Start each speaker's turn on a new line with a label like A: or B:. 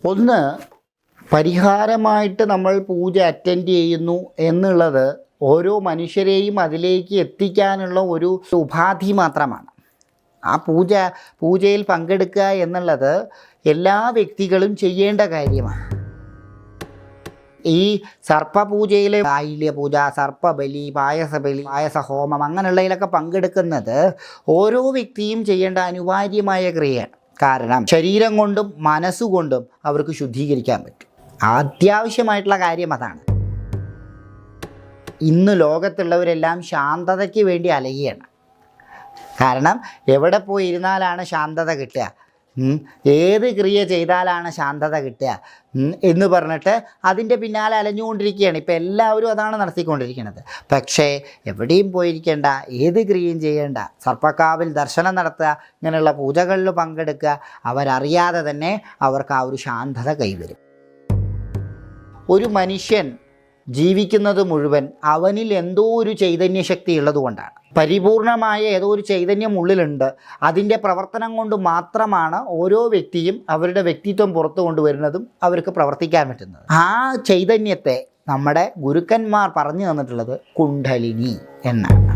A: ഒന്ന്, പരിഹാരമായിട്ട് നമ്മൾ പൂജ അറ്റൻഡ് ചെയ്യുന്നു എന്നുള്ളത് ഓരോ മനുഷ്യരെയും അതിലേക്ക് എത്തിക്കാനുള്ള ഒരു ഉപാധി മാത്രമാണ്. ആ പൂജയിൽ പങ്കെടുക്കുക എന്നുള്ളത് എല്ലാ വ്യക്തികളും ചെയ്യേണ്ട കാര്യമാണ്. ഈ സർപ്പപൂജയിൽ ആയില്യ പൂജ, സർപ്പബലി, പായസഹോമം അങ്ങനെയുള്ളതിലൊക്കെ പങ്കെടുക്കുന്നത് ഓരോ വ്യക്തിയും ചെയ്യേണ്ട അനിവാര്യമായ ക്രിയയാണ്. കാരണം ശരീരം കൊണ്ടും മനസ്സുകൊണ്ടും അവർക്ക് ശുദ്ധീകരിക്കാൻ പറ്റും. അത്യാവശ്യമായിട്ടുള്ള കാര്യം അതാണ്. ഇന്ന് ലോകത്തുള്ളവരെല്ലാം ശാന്തതയ്ക്ക് വേണ്ടി അലയുകയാണ്. കാരണം എവിടെ പോയി ഇരുന്നാലാണ് ശാന്തത കിട്ടുക, ഏത് ക്രിയ ചെയ്താലാണ് ശാന്തത കിട്ടുക എന്ന് പറഞ്ഞിട്ട് അതിൻ്റെ പിന്നാലെ അലഞ്ഞുകൊണ്ടിരിക്കുകയാണ്. ഇപ്പം എല്ലാവരും അതാണ് നടത്തിക്കൊണ്ടിരിക്കുന്നത്. പക്ഷേ എവിടെയും പോയിരിക്കേണ്ട, ഏത് ക്രിയയും ചെയ്യേണ്ട, സർപ്പക്കാവിൽ ദർശനം നടത്തുക, ഇങ്ങനെയുള്ള പൂജകളിൽ പങ്കെടുക്കുക, അവരറിയാതെ തന്നെ അവർക്ക് ആ ഒരു ശാന്തത കൈവരും. ഒരു മനുഷ്യൻ ജീവിക്കുന്നത് മുഴുവൻ അവനിൽ എന്തോ ഒരു ചൈതന്യശക്തി ഉള്ളതുകൊണ്ടാണ്. പരിപൂർണമായ ഏതോ ഒരു ചൈതന്യം ഉള്ളിലുണ്ട്. അതിൻ്റെ പ്രവർത്തനം കൊണ്ട് മാത്രമാണ് ഓരോ വ്യക്തിയും അവരുടെ വ്യക്തിത്വം പുറത്തു കൊണ്ടുവരുന്നതും അവർക്ക് പ്രവർത്തിക്കാൻ പറ്റുന്നത്. ആ ചൈതന്യത്തെ നമ്മുടെ ഗുരുക്കന്മാർ പറഞ്ഞു തന്നിട്ടുള്ളത് കുണ്ഡലിനി എന്നാണ്.